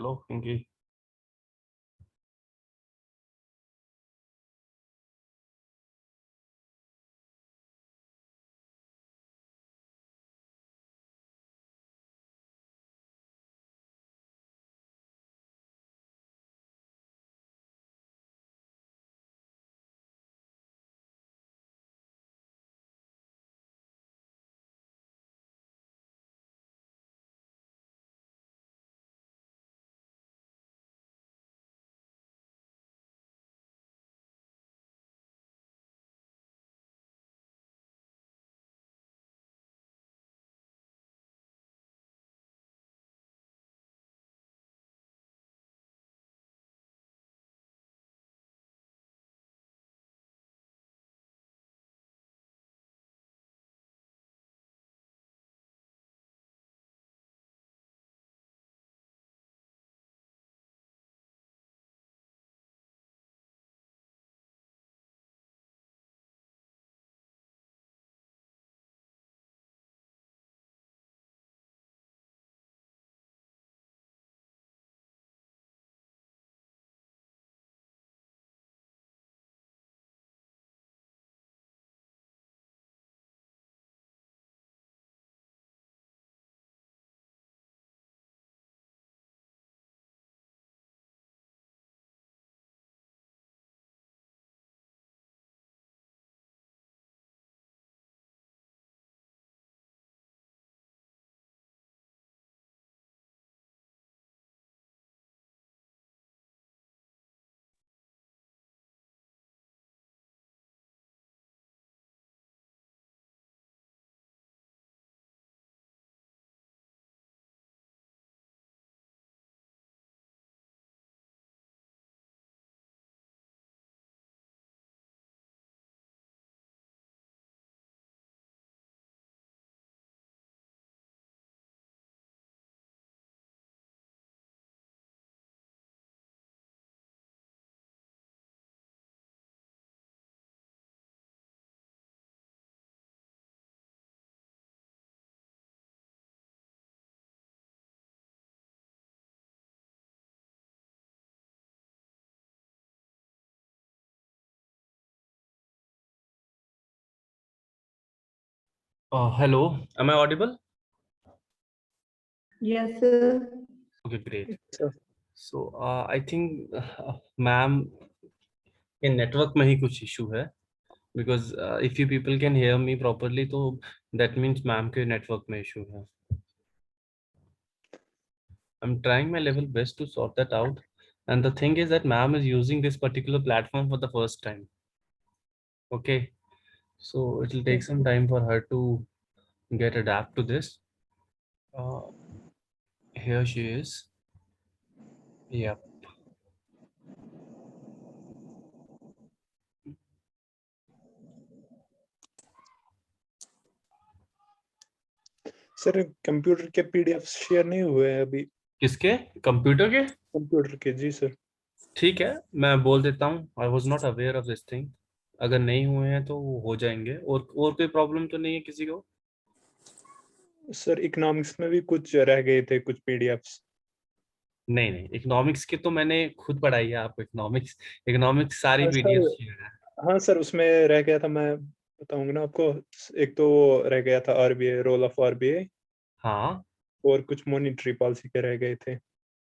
चलो क्योंकि hello, am I audible? Yes, sir. Okay, great. Sir, So I think ma'am के network में ही कुछ इशू है because if you people can hear me properly तो that means ma'am के network में इशू है. I'm trying my level best to sort that out, and the thing is that ma'am is using this particular platform for the first time. Okay, so it will take some time for her to get adapt to this. Here she is. Yep. Sir computer के PDF share नहीं हुए हैं अभी. किसके? Computer के? Computer के, जी sir. ठीक है, मैं बोल देता हूँ. I was not aware of this thing. अगर नहीं हुए हैं तो वो हो जाएंगे. और कोई प्रॉब्लम तो नहीं है किसी को? सर इकोनॉमिक्स में भी कुछ रह गए थे, कुछ पीडीएफ्स. नहीं नहीं, इकोनॉमिक्स की तो मैंने खुद पढ़ाई है. आपको इकोनॉमिक्स इकोनॉमिक्स सारी सर, पीडीएफ है. हाँ सर, उसमें रह गया था, मैं बताऊंगा ना आपको. एक तो वो रह गया था आरबीआई, रोल ऑफ आरबीआई, हाँ. और कुछ मॉनेटरी पॉलिसी के रह गए थे.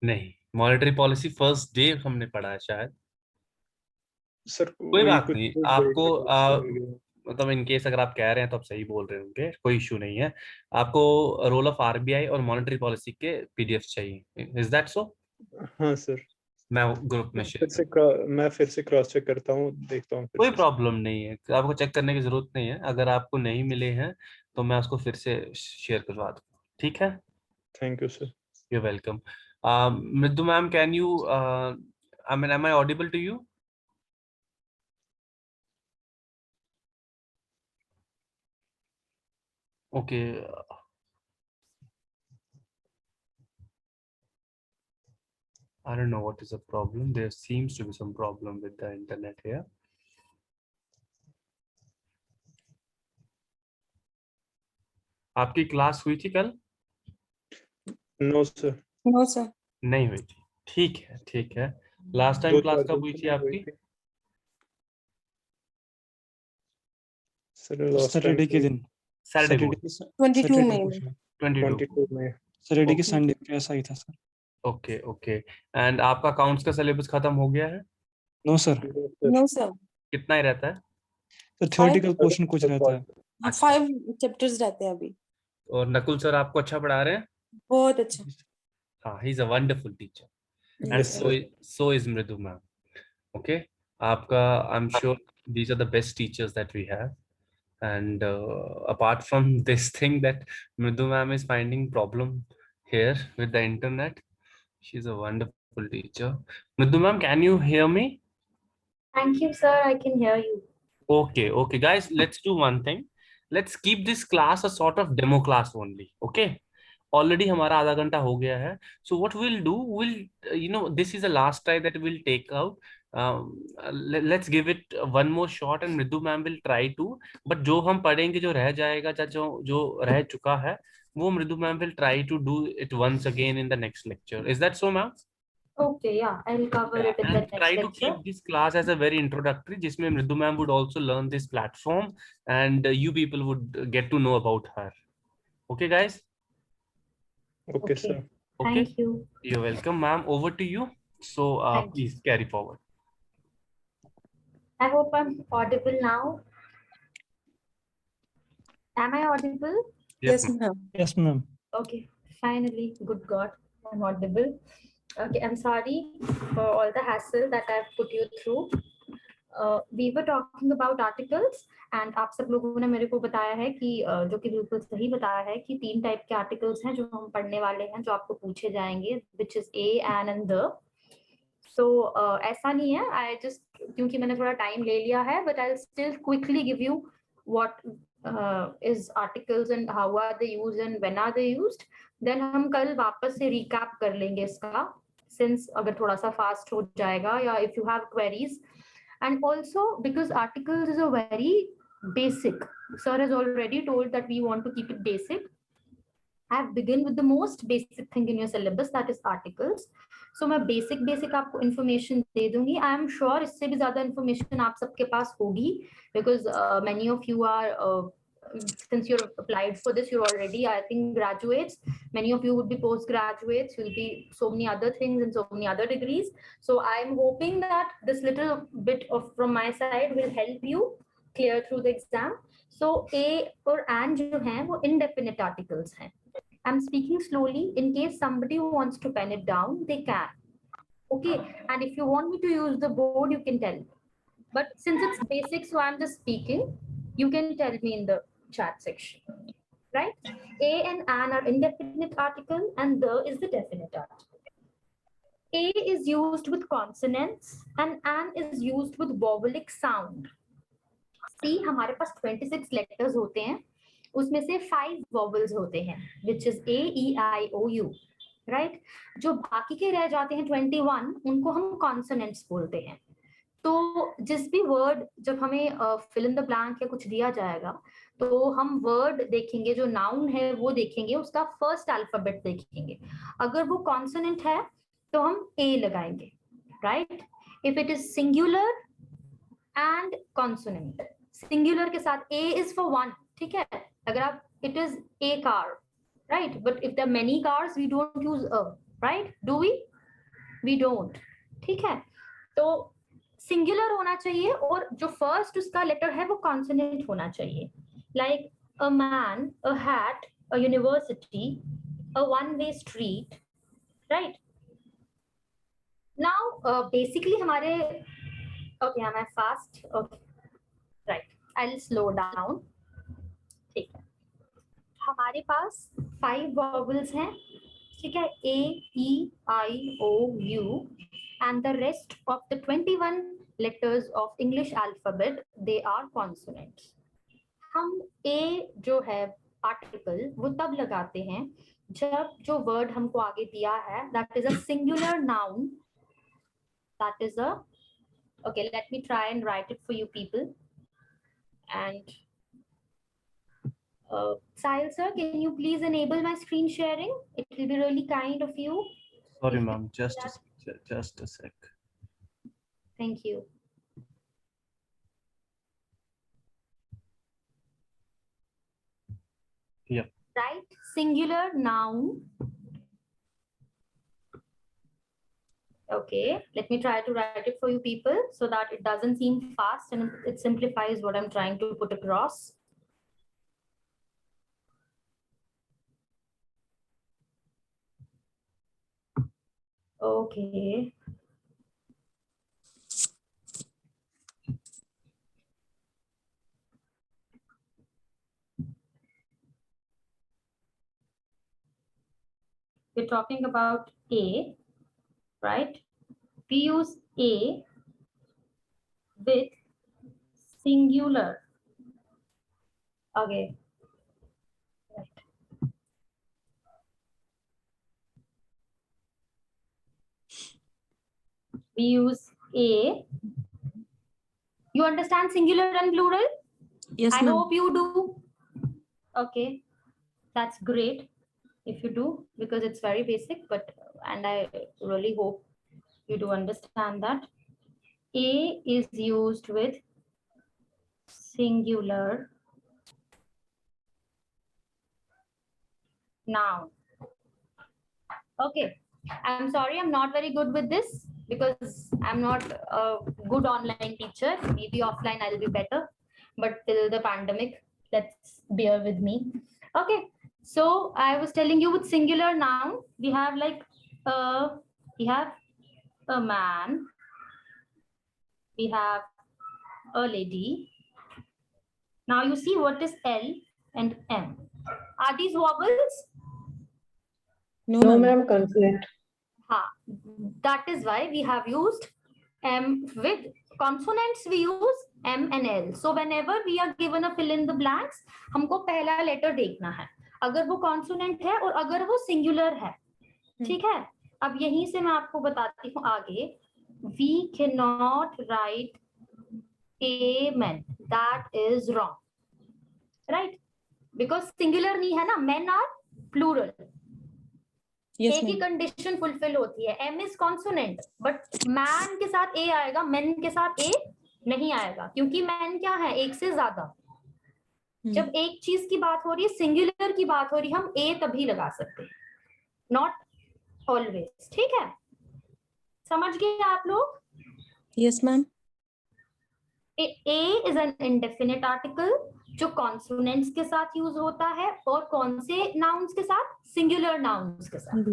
नहीं, मॉनेटरी पॉलिसी फर्स्ट डे हमने पढ़ा है शायद. सर कोई वही बात कुछ नहीं. बड़े आपको topics रह गए. मतलब इन केस अगर आप कह रहे हैं तो आप सही बोल रहे होंगे, कोई इशू नहीं है. आपको रोल ऑफ आरबीआई और मॉनेटरी पॉलिसी के पीडीएफ चाहिए. Is that so? हाँ सर. मैं ग्रुप में शेयर मैं फिर से क्रॉस चेक करता हूँ, देखता हूँ फिर कोई से. प्रॉब्लम नहीं है. आपको चेक करने की जरूरत नहीं है. अगर आपको नहीं मिले हैं तो मैं उसको फिर से शेयर करवा दूँ. ठीक है? Thank you sir. You welcome. Mridu ma'am, can you I mean am I audible to you? Okay. I don't know what is the problem. There seems to be some problem with the internet here. आपकी class हुई थी कल? No sir. No, sir. नहीं हुई थी. ठीक है, ठीक है। लास्ट टाइम दो क्लास चार कब दिन हुई से थी नहीं हुई आपकी? थी सर। लास्ट टाइम सैटरडे के दिन, सैटरडे को, सैटरडे 22 सैटरडे मई को में। शायद, 22 को। 22 में। सैटरडे की ओके संडे को ऐसा ही था सर। Okay okay. एंड आपका अकाउंट्स का सिलेबस खत्म हो गया है? नो सर, नो सर, कितना ही रहता है? तो थ्योरेटिकल पोर्शन कुछ रहता है। अच्छा। 5 चैप्टर्स रहते हैं अभी। और नकुल सर आपको अच्छा पढ़ा रहे हैं? बहुत अच्छा। हाँ, he is a wonderful teacher and yes sir. so is मृदु मैम। ओके, आपका I am sure these are the best teachers that we have. And apart from this thing that Mridu ma'am is finding problem here with the internet, she's a wonderful teacher. Mridu ma'am, can you hear me? Thank you, sir. I can hear you. Okay, okay, guys, let's do one thing. Let's keep this class a sort of demo class only. Okay, already हमारा आधा घंटा हो गया है. So what we'll do, we'll this is the last try that we'll take out. Let's give it one more shot and Mridu ma'am will try to. But जो हम पढ़ेंगे, जो रह जाएगा या जो रह चुका है, वो Mridu ma'am will try to do it once again in the next lecture. Is that so, ma'am? Okay, yeah, I'll cover Yeah, it in the and next try to lecture. keep this class as a very introductory, जिसमें Mridu ma'am would also learn this platform and you people would get to know about her. Okay, guys? Okay sir. Okay. Thank you. You're welcome, ma'am. Over to you. So, Thank you. please carry forward. I hope I'm audible now. Am I audible? Yes, ma'am. ma'am. Yes ma'am. Okay, finally, good God, I'm audible. Okay, I'm sorry for all the hassle that I've put you through. We were talking about articles and आप सब लोगों ने मेरे को बताया है कि जो कि बिल्कुल सही बताया है कि 3 टाइप के आर्टिकल्स हैं जो हम पढ़ने वाले हैं, जो आपको पूछे जाएंगे, which is a, an and the. So ऐसा नहीं है, I just क्योंकि मैंने थोड़ा टाइम ले लिया है, but I'll still quickly give you what is articles and how are they used and when are they used. Then हम कल वापस से recap कर लेंगे इसका, since अगर थोड़ा सा fast हो जाएगा या if you have queries. And also because articles is a very basic, sir has already told that we want to keep it basic. I have begun with the most basic thing in your syllabus, that is articles. So मैं basic आपको information दे दूंगी. I am sure इससे भी ज़्यादा information आप सबके पास होगी, because many of you are since you're applied for this, you're already, I think, graduates. Many of you would be postgraduates. You'll be so many other things and so many other degrees. So I'm hoping that this little bit of from my side will help you clear through the exam. So A और and जो हैं वो indefinite articles हैं. I'm speaking slowly in case somebody wants to pen it down, they can. Okay, and if you want me to use the board, you can tell me. But since it's basic, so I'm just speaking, you can tell me in the chat section, right? A and an are indefinite article and the is the definite article. A is used with consonants and an is used with vowelic sound. See, हमारे पास 26 letters होते हैं, उसमें से 5 vowels होते हैं, which is A, E, I, O, U, right? जो बाकी के रह जाते हैं 21, उनको हम consonants बोलते हैं. तो जिस भी वर्ड जब हमें फिल इन द ब्लैंक या कुछ दिया जाएगा, तो हम वर्ड देखेंगे, जो नाउन है वो देखेंगे, उसका फर्स्ट अल्फाबेट देखेंगे. अगर वो कॉन्सोनेंट है तो हम ए लगाएंगे, right? If it is singular and consonant, singular के साथ ए इज फॉर वन, ठीक है? अगर आप it is a car, right? But if there many cars we don't use a, right? Do we don't, ठीक है? तो सिंगुलर होना चाहिए और जो फर्स्ट उसका लेटर है वो कॉन्सोनेंट होना चाहिए. Like a man, a hat, a university, a one way street, right? Now basically हमारे, okay I am fast, okay right, I will slow down, ठीक है? हमारे पास 5 वॉवल्स हैं, ठीक है? A, E, I, O, U, and the rest of the 21 letters of English alphabet, they are consonants. हम A जो है article वो तब लगाते हैं जब जो word हमको आगे दिया है, that is a singular noun, that is a, okay, let me try and write it for you people. And Sahil sir, can you please enable my screen sharing? It will be really kind of you. Sorry, ma'am. Just a second. Just a sec. Thank you. Yep. Right, singular noun. Okay, let me try to write it for you people so that it doesn't seem fast and it simplifies what I'm trying to put across. Okay. We're talking about A, right? We use A with singular. Okay. Right. We use A. You understand singular and plural? Yes, I ma'am. hope you do. Okay, that's great if you do, because it's very basic, and I really hope you do understand that. A is used with singular noun. Okay, I'm sorry, I'm not very good with this because I'm not a good online teacher. Maybe offline I'll be better, but till the pandemic, let's bear with me. Okay, so I was telling you with singular noun, we have like we have a man, we have a lady. Now you see what is L and M. Are these vowels? No, No, ma'am. ma'am, consonant. Ha. That is why we have used M. With consonants we use M and L. So whenever we are given a fill in the blanks, हमको पहला letter देखना है, अगर वो consonant है और अगर वो singular है, ठीक है? अब यहीं से मैं आपको बताती हूँ आगे. We cannot write amen. That is wrong, right? Because singular नहीं है ना, men are plural. Yes, एक ही ma'am. कंडीशन फुलफिल होती है. M is consonant, but man के साथ ए आएगा, मेन के साथ ए नहीं आएगा, क्योंकि मैन क्या है, एक से ज्यादा. जब एक चीज की बात हो रही है, सिंगुलर की बात हो रही है, हम ए तभी लगा सकते हैं, नॉट ऑलवेज. ठीक है, समझ गए आप लोग? Yes, ma'am. A is an indefinite article जो कॉन्सोनेंट्स के साथ यूज होता है, और कौन से नाउन्स के साथ? सिंगुलर नाउन्स के साथ.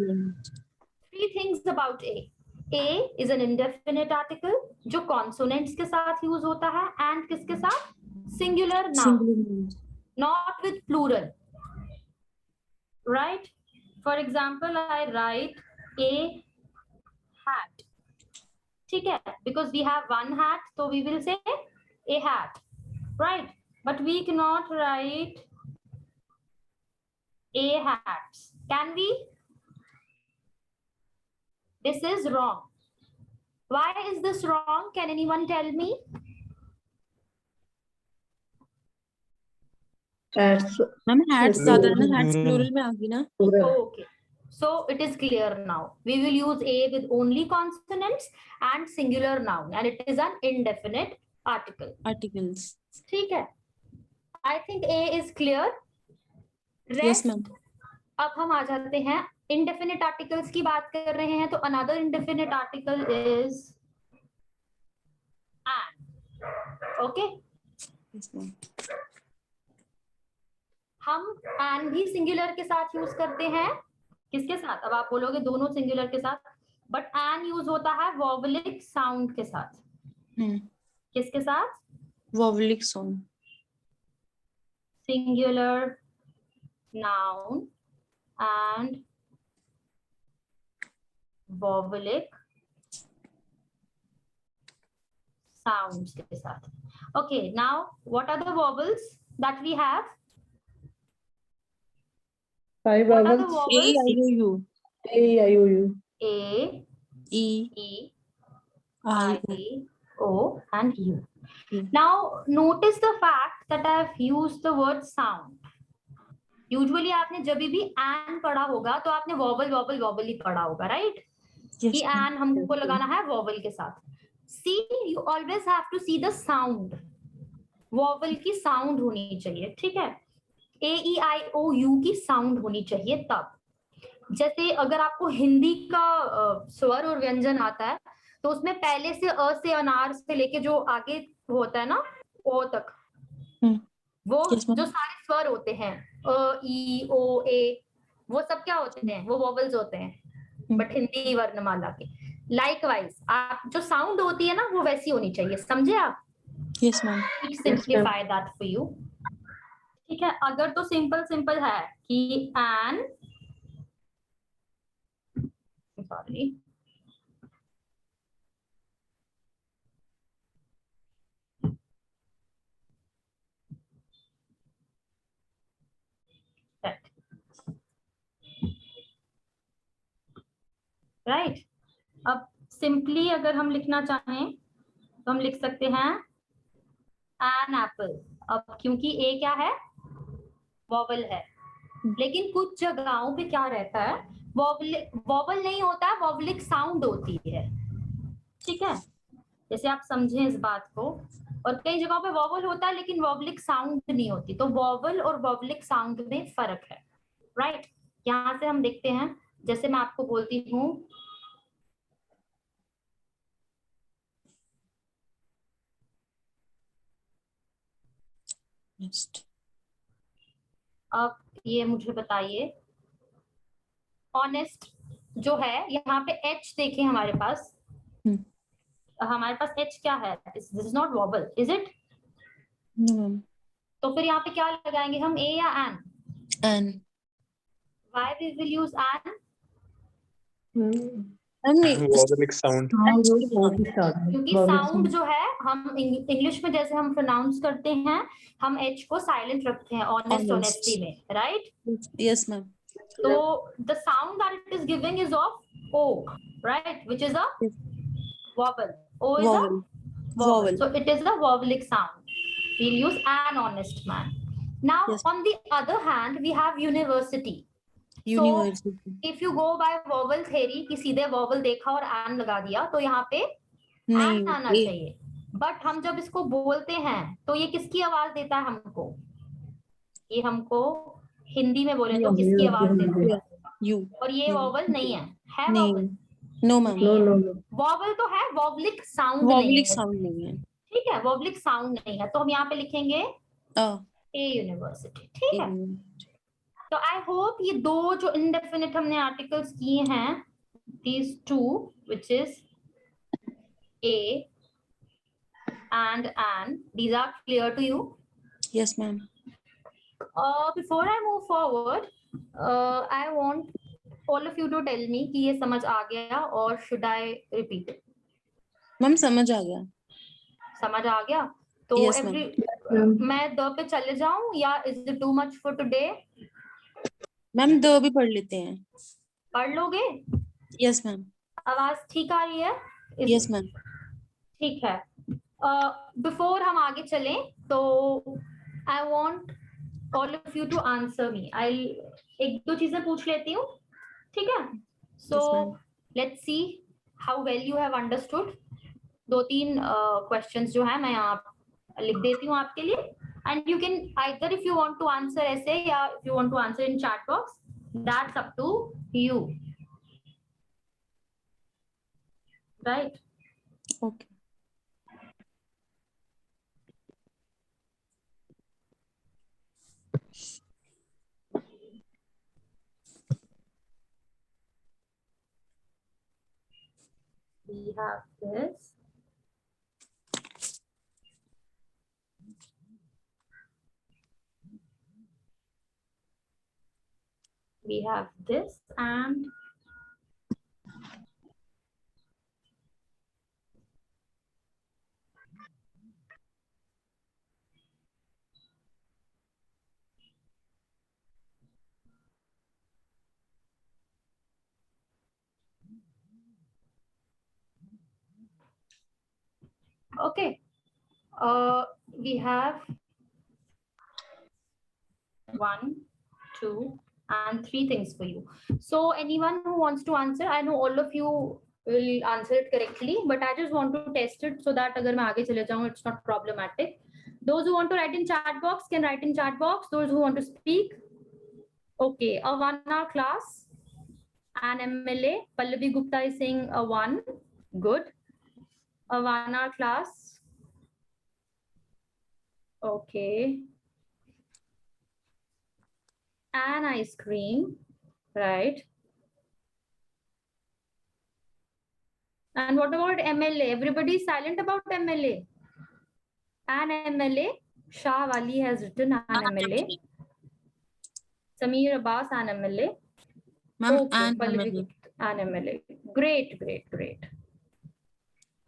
Three things about A. A is an indefinite article जो consonants के साथ यूज होता है, and किसके साथ? Singular noun, not with plural. Right? For example, I write a hat. ठीक है? Because we have one hat, so we will say a hat. Right? But we cannot write a hats. Can we? This is wrong. Why is this wrong? Can anyone tell me? Hats. Ma'am, hats Yes, ज्यादा ना, plural. hats plural में आ गई ना. Plural. Okay. So it is clear now. We will use A with only consonants and singular noun, and it is an indefinite article. Articles. ठीक है? I think A is clear. Yes, Rest, ma'am. अब हम आ जाते हैं indefinite articles की बात कर रहे हैं, तो another indefinite article is an. Okay? Yes, ma'am. हम an भी सिंगुलर के साथ यूज करते हैं. किसके साथ? अब आप बोलोगे दोनों सिंगुलर के साथ, बट an यूज होता है वोवेलिक साउंड के साथ. किसके साथ? Vowelic sound. Singular noun and vowelic sounds के साथ. Okay, now what are the vowels that we have? Five What are the vowels. A, I, vowels? O, U. A, I, O, U. A, E, E, I, I, O, and U. U. Now notice the fact that I have used the word sound. Usually आपने जब भी an पढ़ा होगा तो आपने vowel ही पढ़ा होगा, right? Yes, कि ma'am. एन हमको लगाना है वॉवल के साथ. See you always have to see the sound. Vowel की साउंड होनी चाहिए, ठीक है. AEIOU की साउंड होनी चाहिए. तब जैसे अगर आपको हिंदी का स्वर और व्यंजन आता है तो उसमें पहले से अ से अनार से लेके जो आगे होता है ना ओ तक, वो Yes, ma'am. जो सारे स्वर होते हैं अ ई ओ ए, वो सब क्या होते हैं? वो वॉवल्स होते हैं. बट हिंदी वर्णमाला के लाइकवाइज आप जो साउंड होती है ना वो वैसी होनी चाहिए. समझे आप? Yes, ma'am. Simplify that for you. ठीक है. अगर तो सिंपल सिंपल है कि एन, सॉरी, राइट. अब सिंपली अगर हम लिखना चाहें तो हम लिख सकते हैं एन एप्पल. अब क्योंकि ए क्या है? वॉवल है. लेकिन कुछ जगहों पे क्या रहता है, वॉवल नहीं होता है, वॉवलिक साउंड होती है. ठीक है, जैसे आप समझें इस बात को. और कई जगहों पे वॉवल होता है लेकिन वॉवलिक साउंड नहीं होती. तो वॉवल और वॉवलिक साउंड में फर्क है. राइट. यहां से हम देखते हैं. जैसे मैं आपको बोलती हूँ Next. अब ये मुझे बताइए, ऑनेस्ट जो है यहाँ पे एच देखें हमारे पास. हमारे पास एच क्या है? This is not vowel, is it? No, ma'am. तो फिर यहाँ पे क्या लगाएंगे हम? ए या an? And why we will use an? Vowelic sound. क्योंकि साउंड जो है हम इंग्लिश में जैसे हम प्रोनाउंस करते हैं, हम एच को साइलेंट रखते हैं ऑनेस्ट, ऑनेस्टी में. Right. yes, ma'am. So the sound that it is giving is of O, right? Which is a Yes. vowel. O is Vowel. a vowel. Vowel. So it is a vowelic sound. We'll use an honest man. Now, Yes. on the other hand, we have university. University. If you go by vowel theory, कि सीधे vowel देखा और an लगा दिया, तो यहाँ पे नहीं, an आना ए. चाहिए. बट हम जब इसको बोलते हैं तो ये किसकी आवाज देता है हमको? ये हमको हिंदी में बोले तो किसकी आवाज देता है? You. और ये वॉवल नहीं है. है नहीं. वॉवल? No, ma'am. वॉवल तो है, वॉवलिक साउंड नहीं Vowelic है. sound नहीं है. ठीक है, वॉवलिक साउंड नहीं है. तो हम यहाँ पे लिखेंगे ए यूनिवर्सिटी. ठीक है. तो आई होप ये दो जो इनडेफिनिट हमने आर्टिकल्स किए हैं, these two, which is a and an, these are clear to you? Yes, ma'am. Before I move forward, I want all of you to tell me कि ये समझ आ गया और should I repeat it? Ma'am समझ आ गया. समझ आ गया? तो Yes, ma'am. मैं द पे चले जाऊं या is it too much for today? Ma'am the भी पढ़ लेते हैं. पढ़ लोगे? Yes, ma'am. आवाज ठीक आ रही है? Yes, ma'am. ठीक है. बिफोर हम आगे चलें तो I want all of you to answer me. I एक दो चीजें पूछ लेती हूँ. ठीक है. So let's see how well you have understood. दो तीन क्वेश्चंस जो है मैं यहाँ लिख देती हूँ आपके लिए. And you can either if you want to answer ऐसे या if you want to answer in chat box, that's up to you. Right. Okay. We have this. We have this and okay. We have 1, 2 and 3 things for you. So anyone who wants to answer, I know all of you will answer it correctly, but I just want to test it so that agar main aage chale jaun, it's not problematic. Those who want to write in chat box can write in chat box. Those who want to speak. Okay, a 1 hour class. An MLA. Pallavi Gupta is saying a 1. Good. A 1 hour class. Okay. An ice cream. Right. And what about MLA? Everybody is silent about MLA. An MLA. Shah Wali has written an MLA. Sameer Abbas, an MLA. Ma'am, Okay, and Pallavi MLA. Gupta, an MLA. Great, great, great.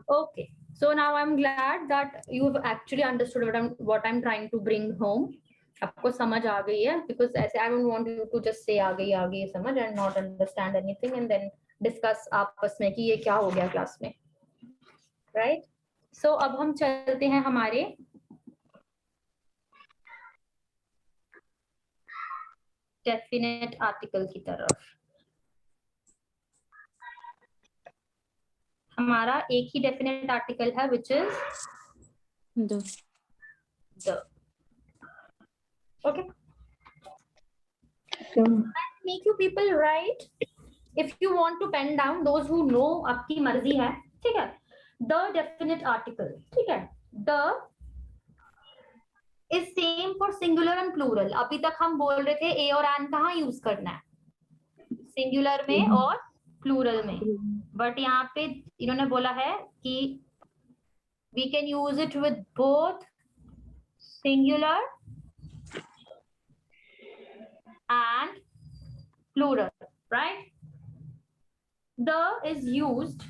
Okay, so now I'm glad that you've actually understood what I'm trying to bring home. आपको समझ आ गई है, because ऐसे I don't want you to just say आ गई समझ and not understand anything and then discuss आपस में कि ये क्या हो गया क्लास में, right? So अब हम चलते हैं हमारे definite article की तरफ. हमारा एक ही definite article है which is The. the. Okay. Sure. Make you people write. If you want to pen down, those who know, आपकी मर्जी है, ठीक है? The definite article, ठीक है? The is same for singular and plural. अभी तक हम बोल रहे थे a और an कहाँ use करना है? Singular में और plural में. But यहाँ पे इन्होंने बोला है कि we can use it with both singular and plural, right? The is used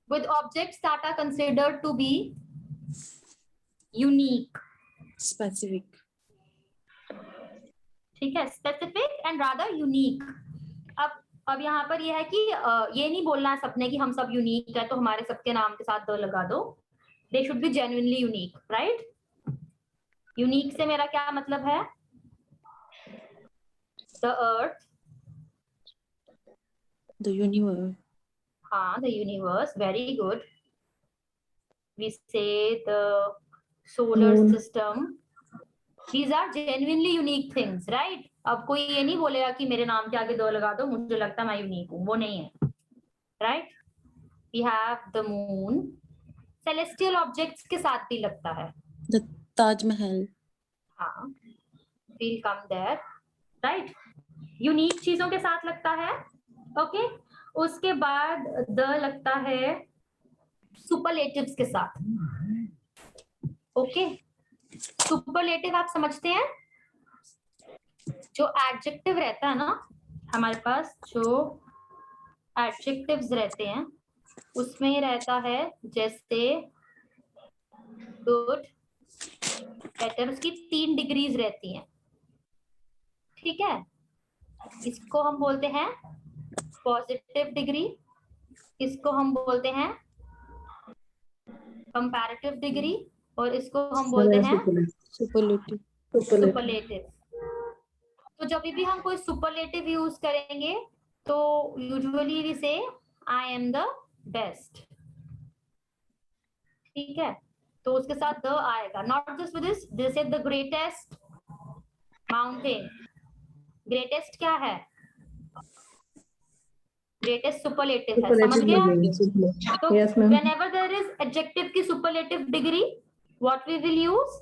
with objects that are considered to be unique. Specific. ठीक है, specific and rather unique. अब यहाँ पर यह है कि ये नहीं बोलना है सबने कि हम सब यूनिक है तो हमारे सबके नाम के साथ द लगा दो. They should be genuinely unique, right? Unique से मेरा क्या मतलब है? The earth. The universe. हाँ, the universe. Very good. We say the solar Moon. system. These are genuinely unique things, right? अब कोई ये नहीं बोलेगा कि मेरे नाम के आगे दो लगा दो, मुझे लगता है मैं यूनिक हूँ, वो नहीं है, right? We have the moon. Celestial objects के साथ भी लगता है. The Taj Mahal. हाँ, we'll come there, right? Unique चीजों के साथ लगता है, okay? उसके बाद the लगता है superlatives के साथ, okay? Superlative आप समझते हैं? जो adjective रहता है ना, हमारे पास जो adjectives रहते हैं, उसमें रहता है जैसे good, better, उसकी 3 डिग्रीज रहती हैं, ठीक है? इसको हम बोलते हैं पॉजिटिव डिग्री, इसको हम बोलते हैं कंपैरेटिव डिग्री और इसको हम बोलते हैं Superlative. सुपरलेटिव. तो जब भी हम कोई सुपरलेटिव यूज करेंगे तो यूजुअली वी से आई एम द बेस्ट, ठीक है? तो उसके साथ द आएगा. Not just with this, this is the greatest mountain. Greatest क्या है? ग्रेटेस्ट सुपरलेटिव है, समझ गया? तो Yes, ma'am. whenever there is adjective की superlative degree, what we will use?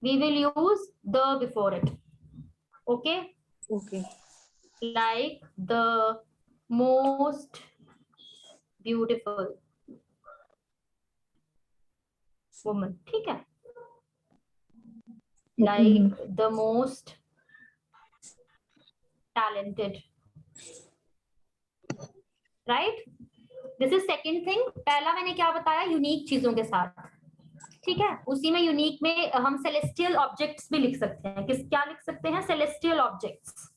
We will use the before it. Okay? Okay. Like the most beautiful woman, ठीक है? Like the most talented. Right? This is second thing. पहला मैंने क्या बताया? Unique चीजों के साथ, ठीक है? उसी में यूनिक में हम सेलेस्टियल ऑब्जेक्ट्स भी लिख सकते हैं. क्या लिख सकते हैं? सेलेस्टियल ऑब्जेक्ट्स,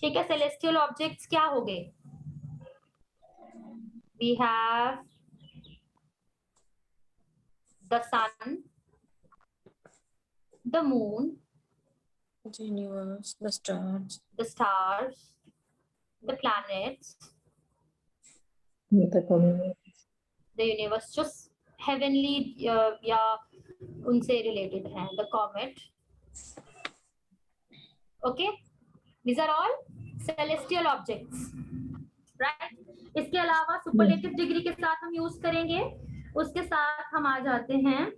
ठीक है? सेलेस्टियल ऑब्जेक्ट्स क्या हो गए? We have the sun, the moon, The universe, the stars, the stars, the planets, The community. the universe, just heavenly या उनसे related हैं, the comet. Okay, these are all celestial objects, right? इसके अलावा superlative degree के साथ हम use करेंगे, उसके साथ हम आ जाते हैं,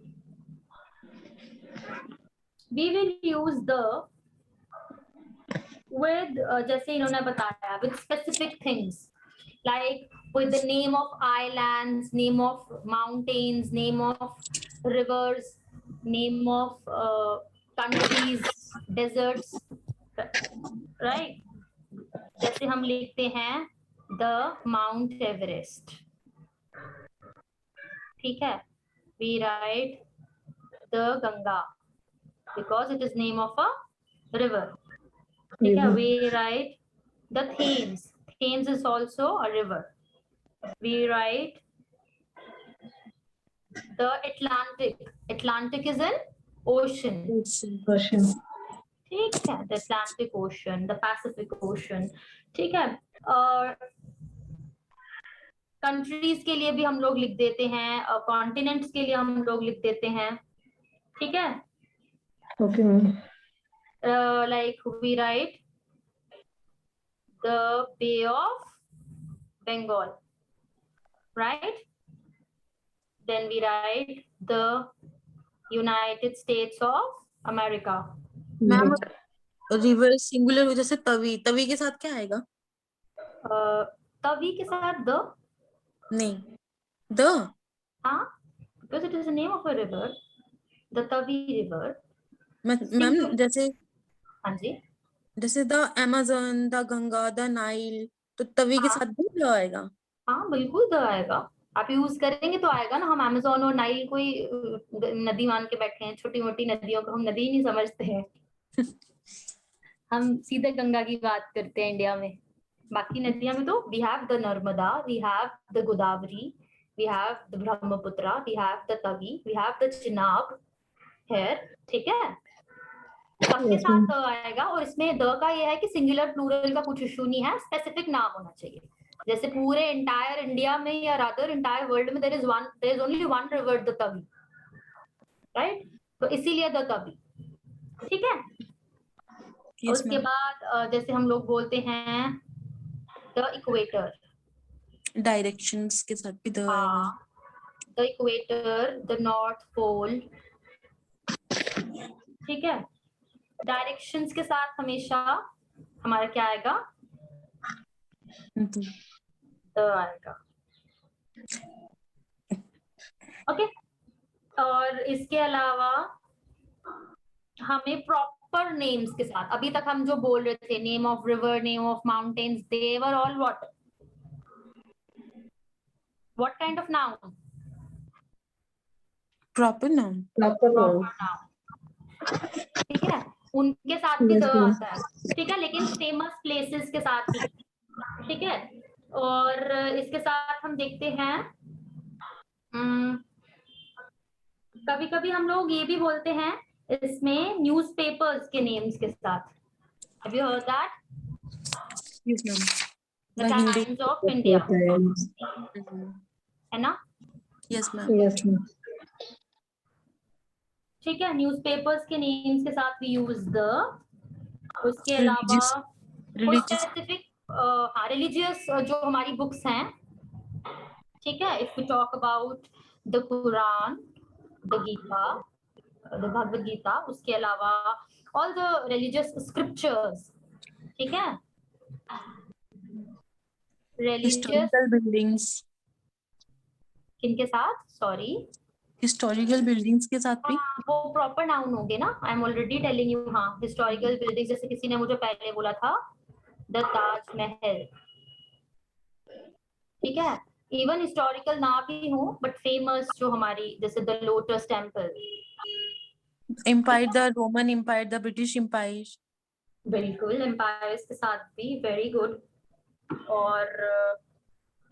we will use the with जैसे इन्होंने बताया with specific things like with the name of islands, name of mountains, name of rivers, name of countries, deserts, right? जैसे हम लिखते हैं the Mount Everest, ठीक है? We write the Ganga because it is name of a river. ठीक है? We write the Thames. Thames is also a river. We write the Atlantic. Atlantic is an ocean. Ocean. ठीक है? The Atlantic Ocean, the Pacific Ocean. ठीक है? और countries के लिए भी हम लोग लिख देते हैं, और continents के लिए हम लोग लिख देते हैं. ठीक है? Okay, ma'am. Like we write the Bay of Bengal, right? Then we write the United States of America. Ma'am river singular वजह से तवी, तवी के साथ क्या आएगा? तवी के साथ the, नहीं, द हाँ, because it is the name of a river, the Tavi River. Ma'am जैसे हाँ जी, जैसे the Amazon, the Ganga, the Nile, तो तवी के हाँ। साथ भी द आएगा. हाँ बिल्कुल द आएगा. आप यूज करेंगे तो आएगा ना. हम अमेज़न और नाइल कोई नदी मान के बैठे हैं, छोटी मोटी नदियों को हम नदी नहीं समझते हैं. हम सीधे गंगा की बात करते हैं इंडिया में. बाकी नदियां में तो we have the Narmada, we have the Godavari, we have the Brahmaputra, we have the Tawi, we have the Chenab here. ठीक है? सबके साथ द आएगा. और इसमें द का ये है कि सिंगुलर प्लूरल का कुछ इशू नहीं है, स्पेसिफिक नाम होना चाहिए. जैसे पूरे एंटायर इंडिया में या रादर एंटायर वर्ल्ड में there is only one river, the Tawi, right? तो इसीलिए द तवी. ठीक है? और Yes, उसके ma'am. बाद जैसे हम लोग बोलते हैं द इक्वेटर. डायरेक्शंस के साथ भी द आएगा. हाँ, the equator, the north pole. ठीक है? डायरेक्शंस के साथ हमेशा हमारा क्या आएगा? द आएगा. ओके. और इसके अलावा हमें प्रॉपर नेम्स के साथ, अभी तक हम जो बोल रहे थे, name of river, name of mountains, they were all what kind of noun? Proper noun. Proper noun. Proper noun. ठीक है? उनके साथ भी द आता है. ठीक है? लेकिन फेमस प्लेसेस के साथ ही. ठीक है? और इसके साथ हम देखते हैं कभी कभी हम लोग ये भी बोलते हैं इसमें न्यूज़पेपर्स के नेम्स के साथ. Have you heard that? Yes, ma'am. The The Hindi. Times of India, Mhm. है ना? Yes, ma'am. Yes, ma'am. ठीक है? न्यूज़पेपर्स के नेम्स के साथ भी यूज द. उसके अलावा Religious. स्पेसिफिक रिलीजियस जो हमारी बुक्स हैं. ठीक है? If we talk about the Quran, the Gita, the Bhagavad Gita, उसके अलावा ऑल द रिलीजियस स्क्रिप्चर्स. ठीक है? Religious Historical buildings. किनके साथ? सॉरी, Historical buildings के साथ भी. हाँ, वो प्रॉपर नाउन होंगे ना. I am already telling you. हाँ, हिस्टोरिकल बिल्डिंग, जैसे किसी ने मुझे पहले बोला था द ताजमहल. ठीक है? इवन हिस्टोरिकल ना भी हो बट फेमस जो हमारी, जैसे the lotus temple. Empire, the Roman Empire, the British Empire. बिल्कुल, एम्पायर्स के साथ भी. Very good. और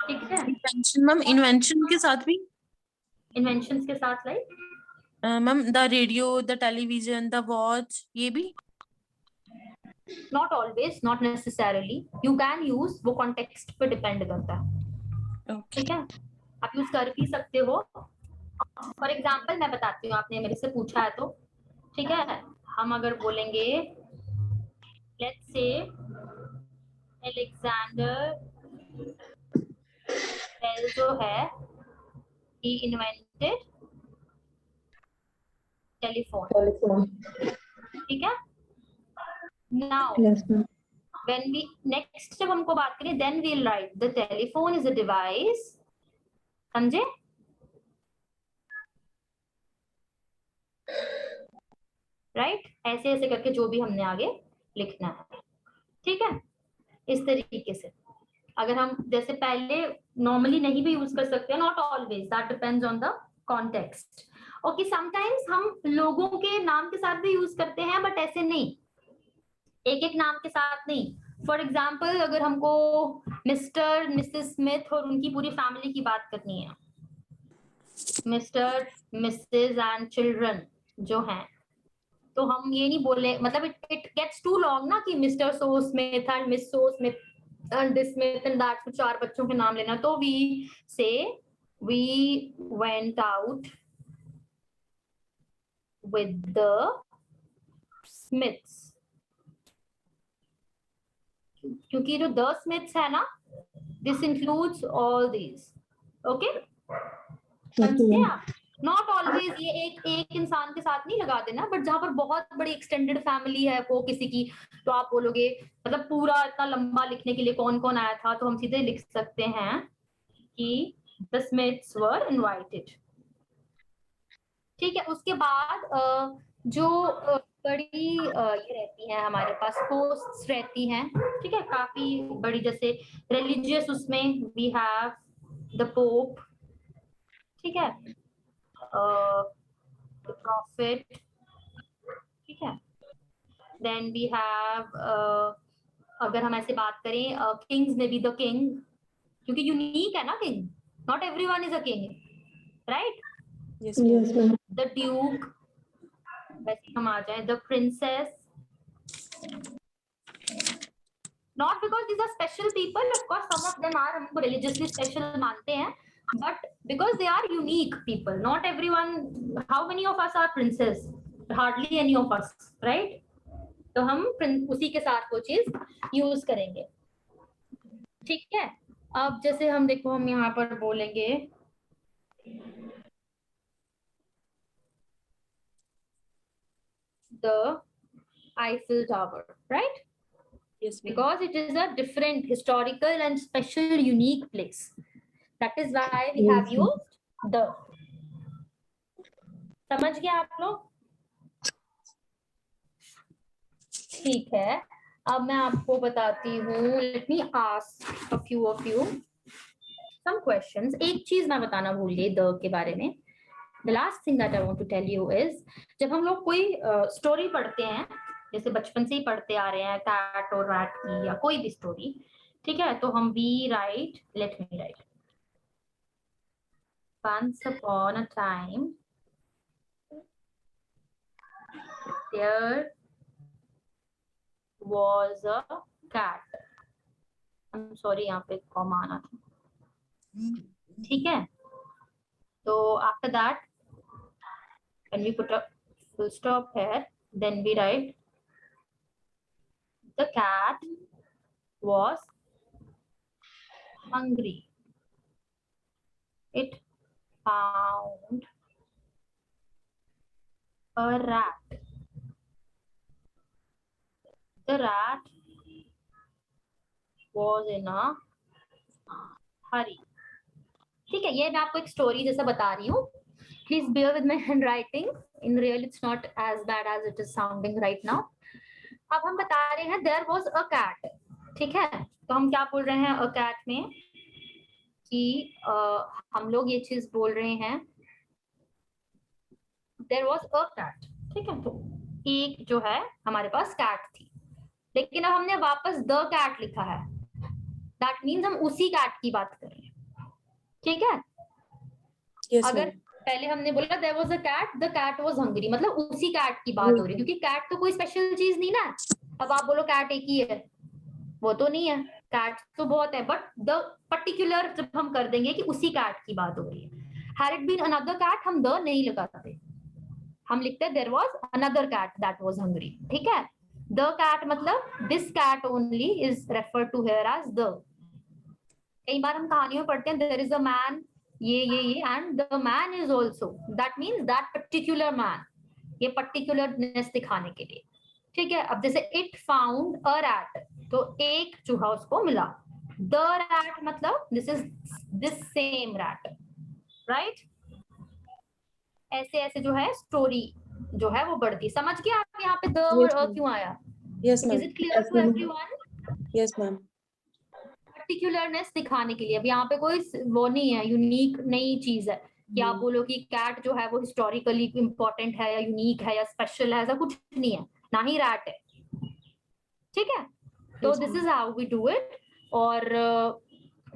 ठीक है, Invention, मैम, invention के साथ भी. इन्वेंशंस के साथ like ma'am the radio, the television, the watch, ये भी? Not always, not necessarily. You can use, वो context पे depend करता है. ठीक है, आप यूज कर भी सकते हो. फॉर एग्जाम्पल मैं बताती हूँ, आपने मेरे से पूछा है तो ठीक है. हम अगर बोलेंगे लेट्स से अलेक्जेंडर बेल जो है he invented टेलीफोन. Telephone. ठीक है. Now Yes, ma'am. when we next जब हमको बात करें then we'll write the telephone is a device. समझे? राइट ऐसे ऐसे करके जो भी हमने आगे लिखना है. ठीक है, इस तरीके से. अगर हम जैसे पहले नॉर्मली नहीं भी यूज कर सकते हैं, not always, that depends on the context. Okay, sometimes हम लोगों के नाम के साथ भी यूज करते हैं, बट ऐसे नहीं, एक एक नाम के साथ नहीं. फॉर एग्जाम्पल अगर हमको मिस्टर मिसेस स्मिथ और उनकी पूरी फैमिली की बात करनी है, मिस्टर मिसेस एंड चिल्ड्रन जो हैं, तो हम ये नहीं बोले, मतलब इट गेट्स टू लॉन्ग ना कि mister so Smith and miss so Smith and this Smith and that, चार बच्चों के नाम लेना. तो we say we went out with the Smiths, क्योंकि जो द स्मिथ्स है ना, this includes all these. Okay, समझते हैं आप? नॉट ऑलवेज ये एक इंसान के साथ नहीं लगा देना, बट जहां पर बहुत बड़ी एक्सटेंडेड फैमिली है वो किसी की, तो आप बोलोगे, मतलब पूरा इतना लंबा लिखने के लिए कौन कौन आया था, तो हम सीधे लिख सकते हैं कि द स्मिथ्स वर इनवाइटेड. ठीक है. उसके बाद जो बड़ी ये रहती है हमारे पास, पोस्ट्स रहती हैं. ठीक है, काफी बड़ी, जैसे रिलीजियस, उसमें वी हैव द पोप. ठीक है, the prophet. ठीक है. then we have अगर हम ऐसे बात करें kings में भी the king, क्योंकि यूनिक है ना king, not everyone is a king, right? Yes, ma'am. the duke, वैसे हम आ जाए the princess, not because these are special people, of course some of them are, हमको religiously special मानते हैं, but because they are unique people. Not everyone, how many of us are princes? Hardly any of us, right? तो हम उसी के साथ वो चीज यूज करेंगे. ठीक है. अब जैसे हम देखो, हम यहाँ पर बोलेंगे the Eiffel Tower, right? Yes, Because it is a different historical and special unique place. That is why we have Yes, ma'am. used the. समझ गया आप लोग? ठीक है. अब मैं आपको बताती हूँ. Let me ask a few of you some questions. एक चीज मैं बताना भूल गई the के बारे में. The last thing that I want to tell you is, जब हम लोग कोई स्टोरी पढ़ते हैं, जैसे बचपन से ही पढ़ते आ रहे हैं, कैट और रैट की या कोई भी स्टोरी, ठीक है, तो हम we write, let me write. Once upon a time, there was a cat. I'm sorry, यहाँ पे कॉमा आना था. ठीक है. तो after that, when we put a full stop here, then we write the cat was hungry. It found a rat. The rat was in a hurry. ठीक है, ये मैं आपको एक स्टोरी जैसा बता रही हूँ. Please bear with my handwriting. In real, it's not as bad as it is sounding right now. अब हम बता रहे हैं there was a cat. ठीक है, तो हम क्या बोल रहे हैं a cat में कि हम लोग ये चीज बोल रहे हैं there was a cat. ठीक है, तो एक जो है हमारे पास cat थी, लेकिन अब हमने वापस the cat लिखा है. That means हम उसी cat की बात कर रहे हैं. ठीक है. Yes, अगर ma'am. पहले हमने बोला there was a cat, the cat was hungry, मतलब उसी कैट की बात हो रही है, क्योंकि कैट तो कोई स्पेशल चीज नहीं ना। अब आप बोलो कैट एक ही है, वो तो नहीं है, कैट तो बहुत है, बट द पर्टिकुलर जब हम कर देंगे कि उसी कैट की बात हो रही है। Had it been another cat, हम द नहीं लगाते, हम लिखते हैं there was another cat that was hungry, ठीक है। द कैट मतलब this cat only is referred to here as the. कई बार हम कहानियों में पढ़ते हैं देयर इज अ मैन, ये and the man is also, that means that particular man, ये पर्टिकुलरनेस दिखाने के लिए, ठीक है। अब जैसे इट फाउंड अ रैट, तो एक चूहा उसको मिला। द रैट मतलब this is this same rat, right. ऐसे ऐसे जो है स्टोरी जो है वो बढ़ती, समझ गए आप यहाँ पे द और Yes, ma'am. क्यों आया? Yes, is ma'am. It clear Yes, to ma'am. Everyone? Yes, ma'am. Particularness दिखाने के लिए। अब यहाँ पे कोई वो नहीं है, यूनिक नई चीज है कि आप बोलो कि कैट जो है वो हिस्टोरिकली इंपॉर्टेंट है या यूनिक है या स्पेशल है, ऐसा कुछ नहीं है, ना ही रैट है, ठीक है। तो Yes, this ma'am. Is how we do it, और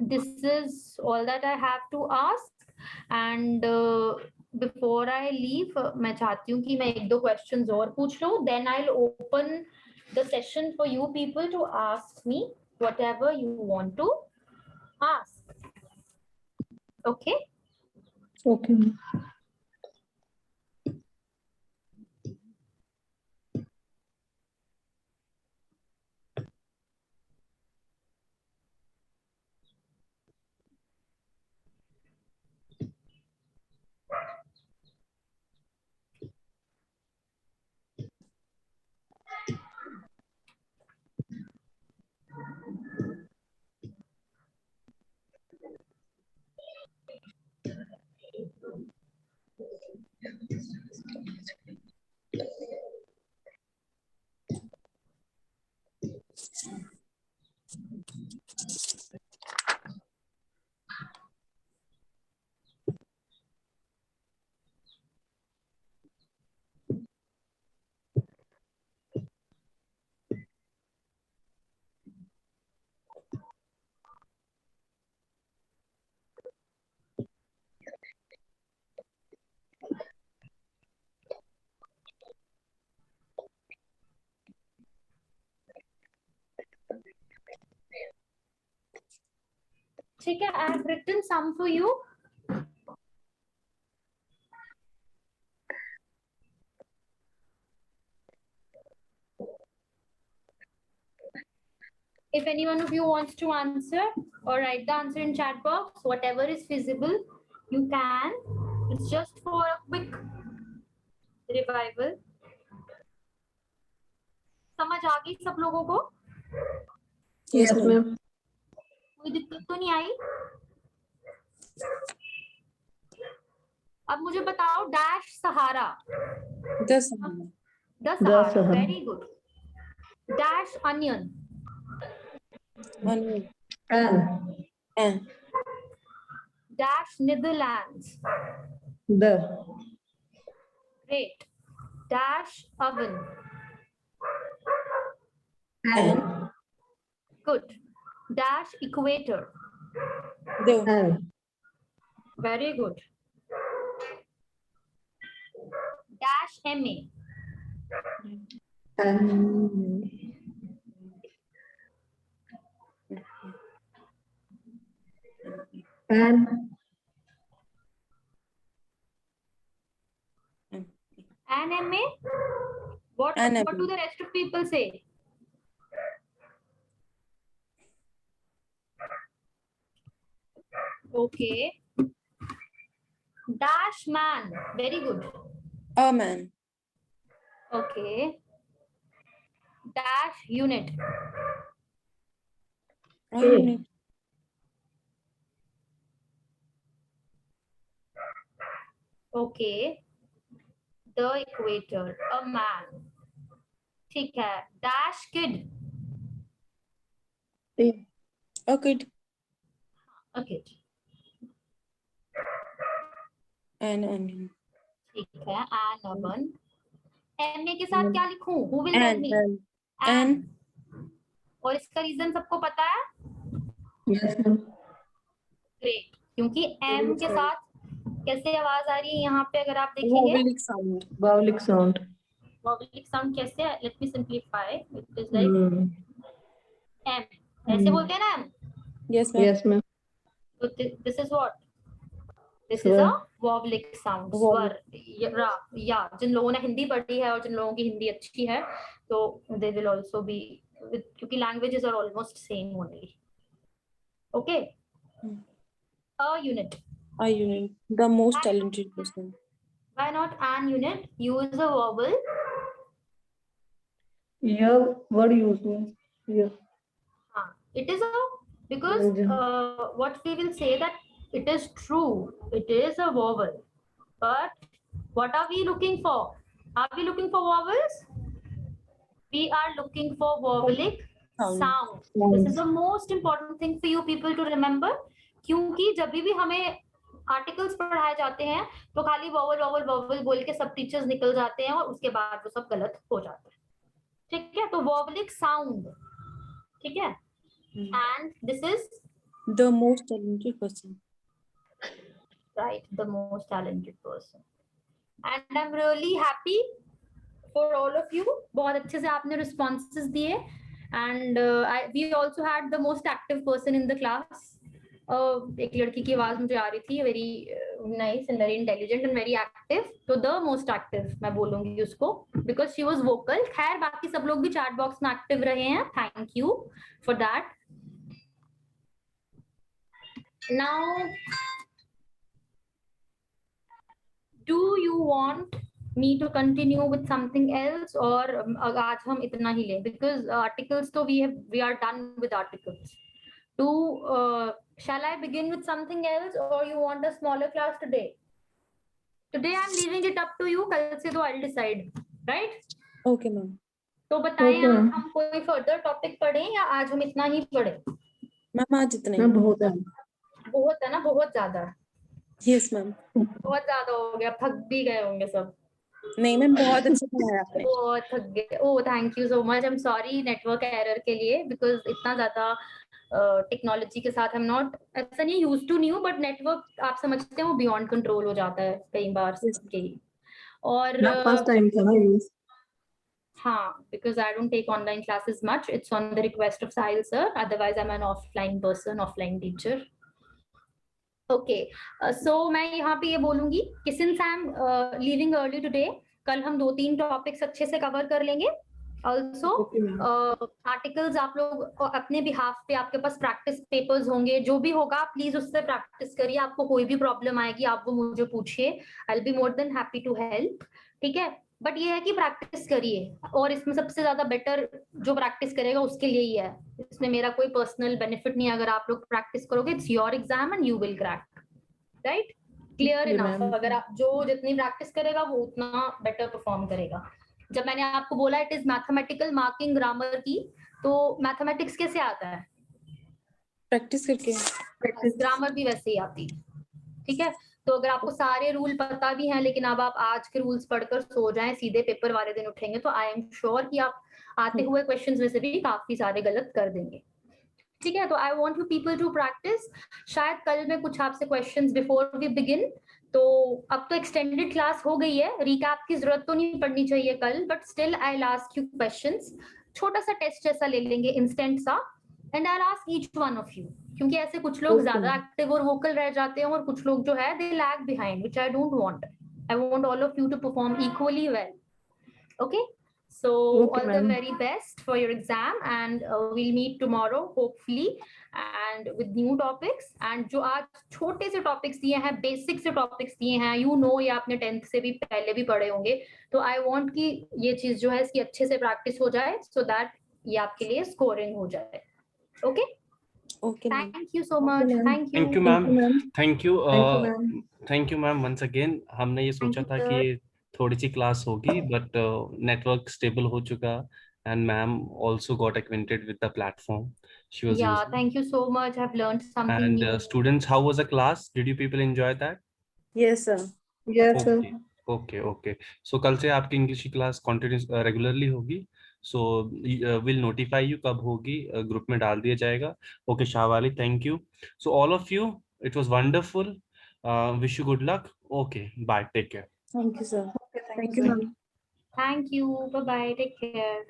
this is all that I have to ask. And before I leave मैं चाहती हूँ कि मैं एक दो क्वेश्चंस और पूछ लूँ, then I will open the session for you people to ask me whatever you want to ask. Okay? Okay, ma'am. ठीक है, I have written some for you. If any one of you wants to answer or write the answer in chat box, whatever is feasible, you can. It's just for a quick revival. समझ आ गई सब लोगों को? Yes, Yes, ma'am. ma'am. कोई दिक्कत तो नहीं आई? अब मुझे बताओ dash Sahara, The Sahara. The The Sahara, Sahara. Very good. Dash onion, Onion. And dash Netherlands, the great. Dash oven, and good। Dash equator, The. and very good। Dash MA, and and and MA, what And what do the rest of people say? Okay, dash man, very good। A man. Okay, dash unit, A A. unit. okay, the equator, a man, ठीक है। dash kid, A. A kid. a kid, An onion. ठीक है। an oven, MA के साथ क्या लिखूं? Who will tell An. me? An. और इसका रीजन सबको पता है? Yes, ma'am. ग्रेट, क्योंकि M के साथ कैसे आवाज आ रही है यहाँ पे अगर आप देखेंगे? Vowelic sound. Vowelic sound. Vowelic sound कैसे है? Let me simplify, it is like Hmm. M, ऐसे बोलते हैं ना M. Yes, ma'am. Yes, ma'am. So this is what? This is a Swer. vowelic sound. Vowelic. स्वर या जिन लोगों ने हिंदी पढ़ी है और जिन लोगों की हिंदी अच्छी है तो they will also be क्योंकि languages are almost same only. Okay. A unit. A unit. The most talented person. Why not an unit? Use a vowel. Yeah, word used. Yeah. It is a because what we will say that it is true. It is a vowel. But what are we looking for? Are we looking for vowels? We are looking for vowelic sound. This is the most important thing for you people to remember. क्योंकि जब भी हमें articles पढ़ाए जाते हैं तो खाली vowel vowel vowel बोल के सब टीचर्स निकल जाते हैं और उसके बाद वो सब गलत हो जाता है। ठीक है, तो वॉवलिक साउंड, ठीक है, and this is The most talented person. right, the most talented person. And I'm really happy for all of you. बहुत अच्छे से आपने responses दिए and we also had the most active person in the class. एक लड़की की आवाज मुझे आ रही थी, very nice and very intelligent and very active. तो the most active मैं बोलूंगी उसको because she was vocal. खैर बाकी सब लोग भी chat box में active रहे हैं. Thank you for that. Now, do you want me to continue with something else or आज हम इतना ही लें because articles तो we are done with articles. Shall I begin with something else or you want a smaller class today? Today I'm leaving it up to you. कल से तो I'll decide, right? Okay, ma'am. तो बताएं Okay, ma'am. हम कोई further topic पढ़ें या आज हम इतना ही पढ़ें? Ma'am, आज इतना ही. मैं बहुत है. बहुत है ना, बहुत ज्यादा, Yes, ma'am. बहुत ज्यादा हो गया, थक भी गए होंगे सब। नहीं मैम, बहुत अच्छे पढ़ाया आपने. बहुत थक गए। Oh thank you so much. I am sorry network error के लिए बिकॉज इतना ज्यादा टेक्नोलॉजी के साथ आई एम नॉट, ऐसा नहीं used to new, but network आप समझते हैं वो बियॉन्ड कंट्रोल हो जाता है कई बार सबके ही। और फर्स्ट टाइम था ना ये. हाँ, because I don't take online classes much. It's on the request of Sahil sir. Otherwise, I'm an offline person, offline teacher. Okay, so मैं यहाँ पे ये बोलूंगी कि since I'm leaving early today, कल हम 2-3 टॉपिक्स अच्छे से कवर कर लेंगे। Also, आर्टिकल्स आप लोग अपने बिहाफ पे, आपके पास प्रैक्टिस पेपर्स होंगे, जो भी होगा प्लीज उससे प्रैक्टिस करिए। आपको कोई भी प्रॉब्लम आएगी आप वो मुझे पूछिए, I will be more than happy to help. ठीक है, बट ये है कि प्रैक्टिस करिए, और इसमें सबसे ज्यादा बेटर जो प्रैक्टिस करेगा उसके लिए ही है। इसमें मेरा कोई पर्सनल बेनिफिट नहीं है। अगर आप लोग प्रैक्टिस करोगे, it's your exam and you will crack, right? Clear enough. अगर आप जो जितनी प्रैक्टिस करेगा वो उतना बेटर परफॉर्म करेगा। जब मैंने आपको बोला it is mathematical marking grammar की, तो मैथमेटिक्स कैसे आता है? प्रैक्टिस करके। ग्रामर भी वैसे ही आती है। ठीक है, तो अगर आपको सारे रूल पता भी हैं लेकिन अब आप आज के रूल्स पढ़कर सो जाएं, सीधे पेपर वाले दिन उठेंगे, तो आई एम श्योर कि आप आते हुए क्वेश्चंस में से भी काफी सारे गलत कर देंगे। ठीक है, तो I want you people to practise. शायद कल मैं कुछ आपसे क्वेश्चंस बिफोर वी बिगिन, तो अब तो एक्सटेंडेड क्लास हो गई है, रिकैप की जरूरत तो नहीं पड़नी चाहिए कल, but still I will ask you questions. छोटा सा टेस्ट जैसा ले लेंगे, इंस्टेंट सा, and I will ask each one of you, क्योंकि ऐसे कुछ लोग ज्यादा एक्टिव और वोकल रह जाते हैं और कुछ लोग जो है they lag behind, which I don't want. I want all of you to perform equally well. Okay, so all the very best for your exam, and we'll meet tomorrow hopefully and with new topics। and जो आज छोटे से topics दिए हैं, basic से topics दिए हैं, you know ये आपने 10th से भी पहले भी पढ़े होंगे, तो I want कि ये चीज जो है इसकी अच्छे से प्रैक्टिस हो जाए so that ये आपके लिए स्कोरिंग हो जाए। Okay, Okay, ma'am. thank you so much। Thank you। Thank you, ma'am. Thank you. ma'am. Thank you, ma'am. Once again, हमने ये सोचा था कि ये थोड़ी सी क्लास होगी, but network stable हो चुका, and ma'am also got acquainted with the platform she was Yeah, using. thank you so much। I've learned something And new। students, how was the class? Did you people enjoy that? Yes, sir. Yes, sir. Okay, okay. So कल से आपकी English की class continuous regularly होगी। So we'll notify you कब होगी, group में डाल दिया जाएगा। Okay, शाहवाली, thank you. So all of you, it was wonderful Wish you good luck. Okay, bye. Take care. Thank you, sir. Okay, Thank you, ma'am. Thank you. Bye bye. Take care.